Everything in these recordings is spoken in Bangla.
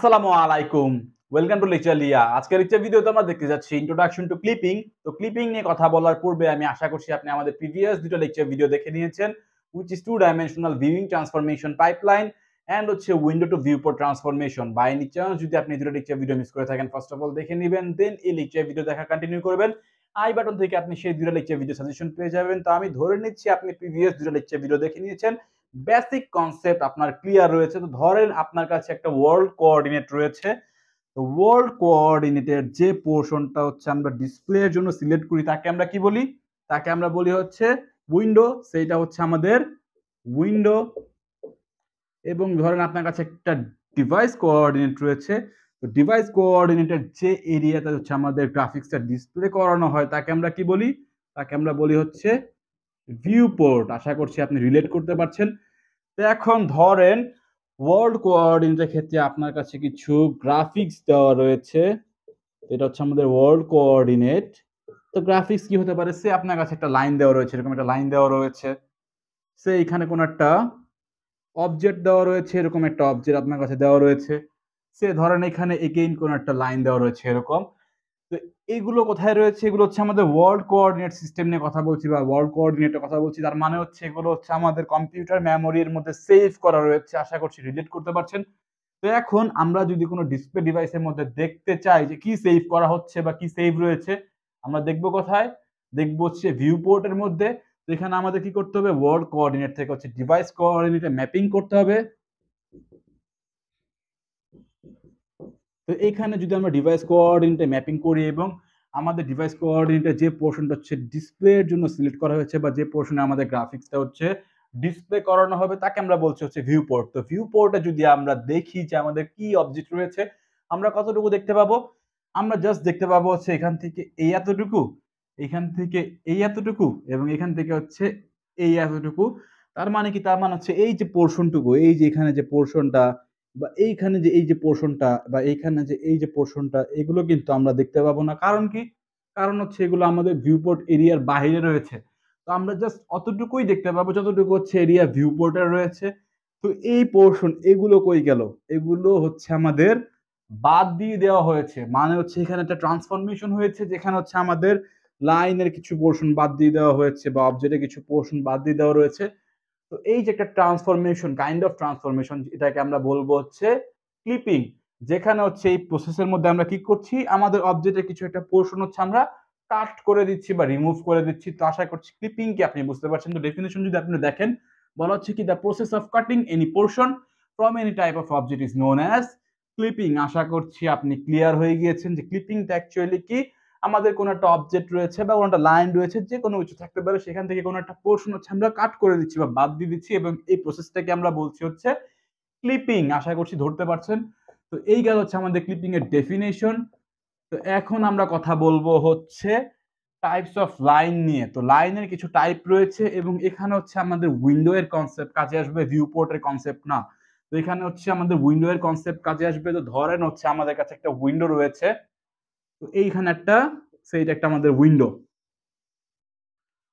আসসালামু আলাইকুম। ওয়েলকাম টু লেকচার লিয়া। আজকের লেকচার ভিডিওতে আমরা দেখতে যাচ্ছি ইন্ট্রোডাকশন টু ক্লিপিং। তো ক্লিপিং নিয়ে কথা বলার পূর্বে আমি আশা করছি আপনি আমাদের প্রিভিয়াস দুটো লেকচার ভিডিও দেখে নিয়েছেন, which is two dimensional viewing transformation pipeline and হচ্ছে window to viewport transformation. By any chance যদি আপনি দুটো লেকচার ভিডিও মিস করে থাকেন, ফার্স্ট অফ অল দেখে নেবেন, দেন এই লেকচার ভিডিও দেখা কন্টিনিউ করবেন। আই বাটন থেকে আপনি সেই দুটো লেকচার ভিডিও সাজেশন পেয়ে যাবেন। তো আমি ধরে নিচ্ছি আপনি প্রিভিয়াস দুটো লেকচার ভিডিও দেখে নিয়েছেন, বেসিক কনসেপ্ট আপনার ক্লিয়ার রয়েছে। তো ধরেন আপনার কাছে একটা ওয়ার্ল্ড কোঅর্ডিনেট রয়েছে। তো ওয়ার্ল্ড কোঅর্ডিনেটের যে পোর্শনটা হচ্ছে আমরা ডিসপ্লের জন্য সিলেক্ট করি তাকে আমরা কি বলি? তাকে আমরা বলি হচ্ছে উইন্ডো। সেইটা হচ্ছে আমাদের উইন্ডো। এবং ধরেন আপনার কাছে একটা ডিভাইস কোঅর্ডিনেট রয়েছে। তো ডিভাইস কোঅর্ডিনেটের যে এরিয়াটা হচ্ছে আমাদের গ্রাফিক্সটা ডিসপ্লে করানো হয় তাকে আমরা কি বলি? তাকে আমরা বলি হচ্ছে ভিউ পোর্ট। আশা করছি আপনি রিলেট করতে পারছেন। তো এখন ধরেন ওয়ার্ল্ড কোঅর্ডিনেটের ক্ষেত্রে আপনার কাছে কিছু গ্রাফিক্স দেওয়া রয়েছে। এটা হচ্ছে আমাদের ওয়ার্ল্ড কোঅর্ডিনেট। তো গ্রাফিক্স কি হতে পারে? সে আপনার কাছে একটা লাইন দেওয়া রয়েছে, এরকম একটা লাইন দেওয়া রয়েছে। সে এখানে কোন একটা অবজেক্ট দেওয়া রয়েছে, এরকম একটা অবজেক্ট আপনার কাছে দেওয়া রয়েছে। সে ধরেন এখানে এগেইন কোন একটা লাইন দেওয়া রয়েছে এরকম। তো এইগুলো কোথায় রয়েছে? এগুলো হচ্ছে আমাদের ওয়ার্ল্ড কোঅর্ডিনেট সিস্টেম নিয়ে কথা বলছি বা ওয়ার্ল্ড কোঅর্ডিনেটের কথা বলছি। তার মানে হচ্ছে এগুলো হচ্ছে আমাদের কম্পিউটার মেমোরির মধ্যে সেভ করা রয়েছে। আশা করছি রিলেট করতে পারছেন। তো এখন আমরা যদি কোনো ডিসপ্লে ডিভাইসের মধ্যে দেখতে চাই যে কি সেভ করা হচ্ছে বা কি সেভ রয়েছে, আমরা দেখবো কোথায়? দেখবো হচ্ছে ভিউ পোর্টের মধ্যে। তো এখানে আমাদের কি করতে হবে? ওয়ার্ল্ড কোঅর্ডিনেট থেকে হচ্ছে ডিভাইস কোঅর্ডিনেটে ম্যাপিং করতে হবে। তো এখানে যদি আমরা ডিভাইস কোঅর্ডিনেটে ম্যাপিং করি এবং আমাদের ডিভাইস কোঅর্ডিনেটের যে পোর্শনটা হচ্ছে ডিসপ্লের জন্য সিলেক্ট করা হয়েছে বা যে পোর্শনে আমাদের গ্রাফিক্সটা হচ্ছে ডিসপ্লে করানো হবে তাকে আমরা বলছি হচ্ছে ভিউ পোর্ট। তো ভিউ পোর্টে যদি আমরা দেখি যে আমাদের কি অবজেক্ট রয়েছে, আমরা কতটুকু দেখতে পাবো? আমরা জাস্ট দেখতে পাবো হচ্ছে এখান থেকে এই এতটুকু, এখান থেকে এই এতটুকু এবং এখান থেকে হচ্ছে এই এতটুকু। তার মানে কি? তার মানে হচ্ছে এই যে পোর্শনটুকু, এই যে এখানে যে পোর্শনটা বা এইখানে যে এই যে পোর্শনটা বা এইখানে যে এই যে পোর্শনটা, এগুলো কিন্তু আমরা দেখতে পাবো না। কারণ কি? কারণ হচ্ছে এগুলো আমাদের ভিউপোর্ট এরিয়ার বাইরে রয়েছে। তো আমরা জাস্ট অতটুকুই দেখতে পাবো যতটুকু হচ্ছে এরিয়া ভিউপোর্টে রয়েছে। তো এই পোর্শন এগুলো কই গেল? এগুলো হচ্ছে আমাদের বাদ দিয়ে দেওয়া হয়েছে। মানে হচ্ছে এখানে একটা ট্রান্সফরমেশন হয়েছে যেখানে হচ্ছে আমাদের লাইনের কিছু পোর্শন বাদ দিয়ে দেওয়া হয়েছে বা অবজেক্টের কিছু পোর্শন বাদ দিয়ে দেওয়া রয়েছে। তো এই যে একটা ট্রান্সফরমেশন, কাইন্ড অফ ট্রান্সফরমেশন, এটাকে আমরা বলবো হচ্ছে ক্লিপিং। যেখানে হচ্ছে এই প্রসেসের মধ্যে আমরা কি করছি? আমাদের অবজেক্টের কিছু একটা পোর্শন হচ্ছে আমরা কাট করে দিচ্ছি বা রিমুভ করে দিচ্ছি। তো আশা করছি ক্লিপিং কি আপনি বুঝতে পারছেন। তো ডেফিনিশন যদি আপনি দেখেন, বলা হচ্ছে কি the process of cutting any portion from any type of object is known as clipping. আশা করছি আপনি ক্লিয়ার হয়ে গিয়েছেন যে ক্লিপিংটা অ্যাকচুয়ালি কি। আমাদের কোনো একটা অবজেক্ট রয়েছে বা কোনো একটা লাইন রয়েছে, যে কোনো কিছু থাকতে পারে, সেখান থেকে কোনো একটা পোর্শন হচ্ছে আমরা কাট করে দিচ্ছি বা বাদ দিয়ে দিচ্ছি এবং এই প্রসেসটাকে আমরা বলছি হচ্ছে ক্লিপিং। আশা করছি ধরতে পারছেন। তো এই গেল হচ্ছে আমাদের ক্লিপিং এর ডেফিনেশন। তো এখন আমরা কথা বলবো হচ্ছে টাইপস অফ লাইন নিয়ে। তো লাইনের কিছু টাইপ রয়েছে এবং এখানে হচ্ছে আমাদের উইন্ডো এর কনসেপ্ট কাজে আসবে, ভিউ পোর্টের কনসেপ্ট না। তো এখানে হচ্ছে আমাদের উইন্ডো এর কনসেপ্ট কাজে আসবে। তো ধরেন হচ্ছে আমাদের কাছে একটা উইন্ডো রয়েছে। তো এইখানে একটা, সেইটা একটা আমাদের উইন্ডো,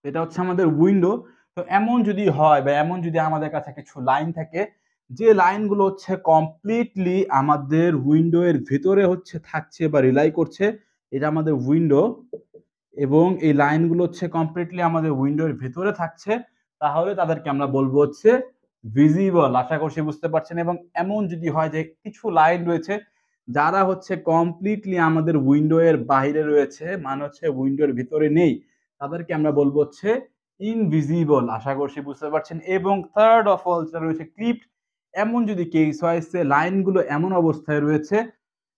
এটা হচ্ছে আমাদের উইন্ডো। তো এমন যদি হয় বা এমন যদি আমাদের কাছে কিছু লাইন থাকে, যে লাইনগুলো হচ্ছে কমপ্লিটলি আমাদের উইন্ডো এর ভেতরে হচ্ছে থাকছে বা রিলাই করছে, এটা আমাদের উইন্ডো, এবং এই লাইনগুলো হচ্ছে কমপ্লিটলি আমাদের উইন্ডোর ভেতরে থাকছে, তাহলে তাদেরকে আমরা বলবো হচ্ছে ভিজিবল। আশা করছি বুঝতে পারছেন। এবং এমন যদি হয় যে কিছু লাইন রয়েছে যারা হচ্ছে কমপ্লিটলি আমাদের উইন্ডো এর বাইরে রয়েছে, মানে হচ্ছে উইন্ডোর ভিতরে নেই, তাদেরকে আমরা বলবো হচ্ছে ইনভিজিবল। আশা করছি বুঝতে পারছেন। এবং থার্ড অফ অল যেটা রয়েছে ক্লিপড। এমন যদি কেস হয় সে লাইনগুলো এমন অবস্থায় রয়েছে,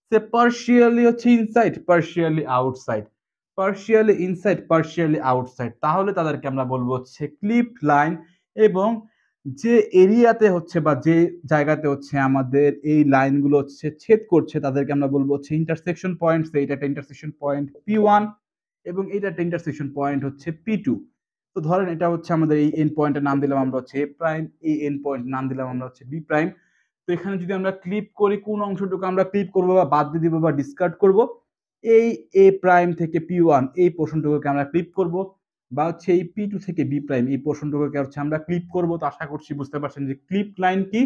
সে পার্শিয়ালি হচ্ছে inside, partially outside, partially inside, partially outside, তাহলে তাদেরকে আমরা বলবো হচ্ছে ক্লিপড লাইন। এবং যে এরিয়াতে হচ্ছে বা যে জায়গাতে হচ্ছে আমাদের এই লাইনগুলো হচ্ছে ছেদ করছে, তাদেরকে আমরা বলবো হচ্ছে ইন্টারসেকশন পয়েন্ট। এইটা একটা ইন্টারসেকশন পয়েন্ট P1 এবং এটা একটা ইন্টারসেকশন পয়েন্ট হচ্ছে P2। তো ধরেন এটা হচ্ছে আমাদের এই এন্ড পয়েন্টের নাম দিলাম আমরা হচ্ছে A প্রাইম, এই এন্ড পয়েন্টের নাম দিলাম আমরা হচ্ছে B প্রাইম। তো এখানে যদি আমরা ক্লিপ করি, কোন অংশটুকু আমরা ক্লিপ করবো বা বাদ দিয়ে দিব বা ডিসকার্ড করব? এই A প্রাইম থেকে P1 এই পোর্শনটুকুকে আমরা ক্লিপ করব, বা হচ্ছে এই P2 থেকে B প্রাইম এই পোর্শনটুকুকে হচ্ছে আমরা ক্লিপ করব। তো আশা করছি বুঝতে পারছেন যে ক্লিপ লাইন কি,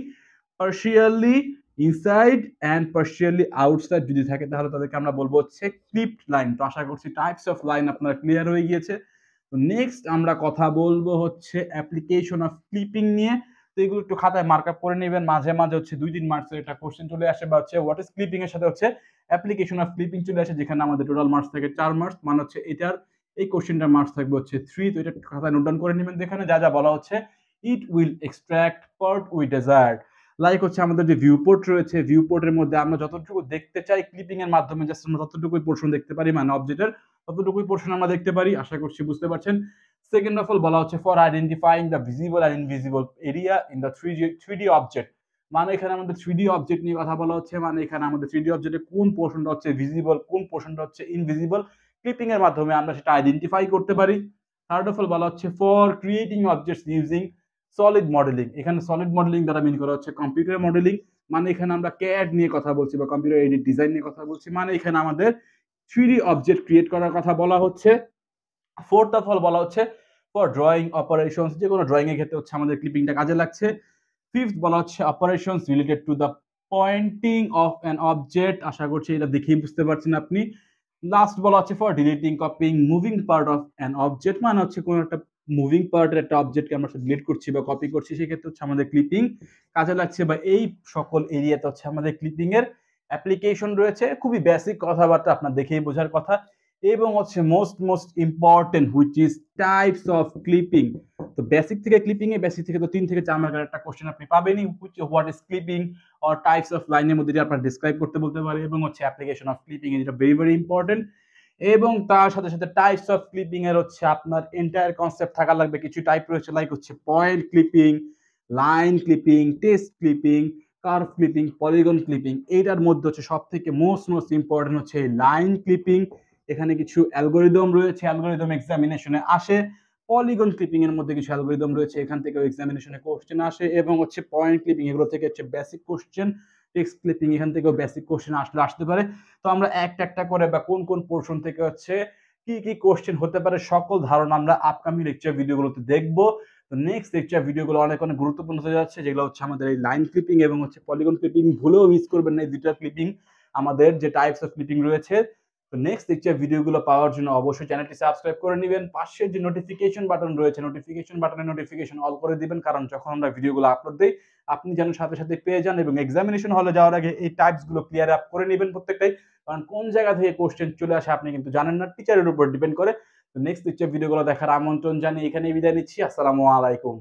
partially inside and partially outside যদি থাকে তাহলে তাদেরকে আমরা বলবো হচ্ছে ক্লিপড লাইন। তো আশা করছি টাইপস অফ লাইন আপনার ক্লিয়ার হয়ে গিয়েছে। তো নেক্সট আমরা কথা বলবো হচ্ছে অ্যাপ্লিকেশন অফ ক্লিপিং নিয়ে। তো এগুলো একটু খাতায় মার্ক আপ করে নেবেন। মাঝে মাঝে হচ্ছে 2-3 মার্কসের একটা কোশ্চেন চলে আসে বা হচ্ছে হোয়াট ইজ ক্লিপিং এর সাথে হচ্ছে অ্যাপ্লিকেশন অফ ক্লিপিং চলে আসে, যেখানে আমাদের টোটাল মার্কস থাকে 4 মার্কস। মানে হচ্ছে এটার এই কোশ্চেনটার মার্কস থাকবে হচ্ছে 3। তো এটা একটু খাতায় নোট ডাউন করে নেবেন, যেখানে যা যা বলা হচ্ছে it will extract part we desired. Like হচ্ছে আমাদের যে ভিউপোর্ট রয়েছে, ভিউপোর্টের মধ্যে আমরা যতটুকু দেখতে চাই ক্লিপিং এর মাধ্যমে জাস্ট আমরা ততটুকুই পোর্শন দেখতে পারি, মানে অবজেক্টের ততটুকুই পোর্শন আমরা দেখতে পারি। আশা করছি বুঝতে পারছেন। সেকেন্ড অফ অল বলা হচ্ছে for identifying the visible and invisible area in the 3D object. মানে এখানে আমাদের 3D অবজেক্ট নিয়ে কথা বলা হচ্ছে, মানে এখানে আমাদের 3D অবজেক্টে কোন পোর্শনটা হচ্ছে ভিজিবল, কোন পোর্শনটা হচ্ছে ইনভিজিবল, ক্লিপিং এর মাধ্যমে আমরা সেটা আইডেন্টিফাই করতে পারি। থার্ড অফ অল বলা হচ্ছে for creating objects using solid modelling. এখানে সলিড মডেলিং দ্বারা মিন করা হচ্ছে কম্পিউটার মডেলিং। মানে এখানে আমরা ক্যাড নিয়ে কথা বলছি বা কম্পিউটার এডিট ডিজাইন নিয়ে কথা বলছি। মানে এখানে আমাদের 3D অবজেক্ট ক্রিয়েট করার কথা বলা হচ্ছে। ফোর্থ অফ অল বলা হচ্ছে ফর ড্রয়িং অপারেশনস, যে কোনো ড্রয়িং এর ক্ষেত্রে হচ্ছে আমাদের ক্লিপিংটা কাজে লাগছে। ফিফথ বলা হচ্ছে operations related to the pointing of an object. আশা করছি এটা দেখেই বুঝতে পারছেন আপনি। লাস্ট বলা হচ্ছে for deleting copying moving part of an object. মানে হচ্ছে কোনো একটা মুভিং পার্টের একটা অবজেক্টকে আমরা ডিলিট করছি বা কপি করছি, সেক্ষেত্রে হচ্ছে আমাদের ক্লিপিং কাজে লাগছে। বা এই সকল এরিয়াতে হচ্ছে আমাদের ক্লিপিং এর অ্যাপ্লিকেশন রয়েছে। খুবই বেসিক কথাবার্তা, আপনার দেখেই বোঝার কথা। এবং হচ্ছে most important which is types of clipping. তো বেসিক থেকে ক্লিপিং এ বেসিক থেকে তো 3 থেকে 4 মার্কের একটা কোশ্চেন আপনি পাবেনই, what is clipping or types of লাইনের মধ্যে দিয়ে আপনার ডিসক্রাইব করতে বলতে পারে, এবং হচ্ছে অ্যাপ্লিকেশন অফ ক্লিপিং, এটা ভেরি ইম্পর্টেন্ট। এবং তার সাথে সাথে টাইপস অফ ক্লিপিং এর হচ্ছে আপনার এন্টায়ার কনসেপ্ট থাকা লাগবে। কিছু টাইপ রয়েছে লাইক হচ্ছে point clipping, line clipping, test clipping, curve clipping, polygon clipping. এইটার মধ্যে হচ্ছে সব থেকে মোস্ট ইম্পর্টেন্ট হচ্ছে লাইন ক্লিপিং। এখানে কিছু অ্যালগোরিদম রয়েছে, অ্যালগোরিদম এক্সামিনেশনে আসে। পলিগন ক্লিপিং এর মধ্যে কিছু অ্যালগোরিদম রয়েছে, এখান থেকে এক্সামিনেশনে কোশ্চেন আসে। এবং হচ্ছে পয়েন্ট ক্লিপিং, এগুলো থেকে হচ্ছে বেসিক কোশ্চেন। টেক্সট ক্লিপিং, এখান থেকেও বেসিক কোশ্চেন আসতে পারে। তো আমরা একটা করে বা কোন পোর্শন থেকে হচ্ছে কি কোশ্চেন হতে পারে সকল ধারণা আমরা আপকামিং লেকচার ভিডিওগুলোতে দেখবো। তো নেক্সট লেকচার ভিডিওগুলো অনেক গুরুত্বপূর্ণ হতে যাচ্ছে, যেগুলো হচ্ছে আমাদের এই লাইন ক্লিপিং এবং হচ্ছে পলিগন ক্লিপিং। ভুলেও মিস করবেন না এই দুইটা ক্লিপিং, আমাদের যে টাইপস অফ ক্লিপিং রয়েছে। তো নেক্সট লেকচার ভিডিওগুলো পাওয়ার জন্য অবশ্যই চ্যানেলটি সাবস্ক্রাইব করে নেবেন। পাশের যে নোটিফিকেশন বাটন রয়েছে, নোটিফিকেশন বাটনে নোটিফিকেশন অল করে দিবেন, কারণ যখন আমরা ভিডিওগুলো আপলোড দিই আপনি যেন সাথে পেয়ে যান। এবং এক্সামিনেশন হলে যাওয়ার আগে এই টাইপস গুলো ক্লিয়ার আপ করে নেবেন প্রত্যেকটাই, কারণ কোন জায়গা থেকে কোশ্চেন চলে আসে আপনি কিন্তু জানেন না, টিচারের উপর ডিপেন্ড করে। তো নেক্সট লেকচার ভিডিওগুলো দেখার আমন্ত্রণ জানিয়ে এখানেই বিদায় নিচ্ছি। আসসালামু আলাইকুম।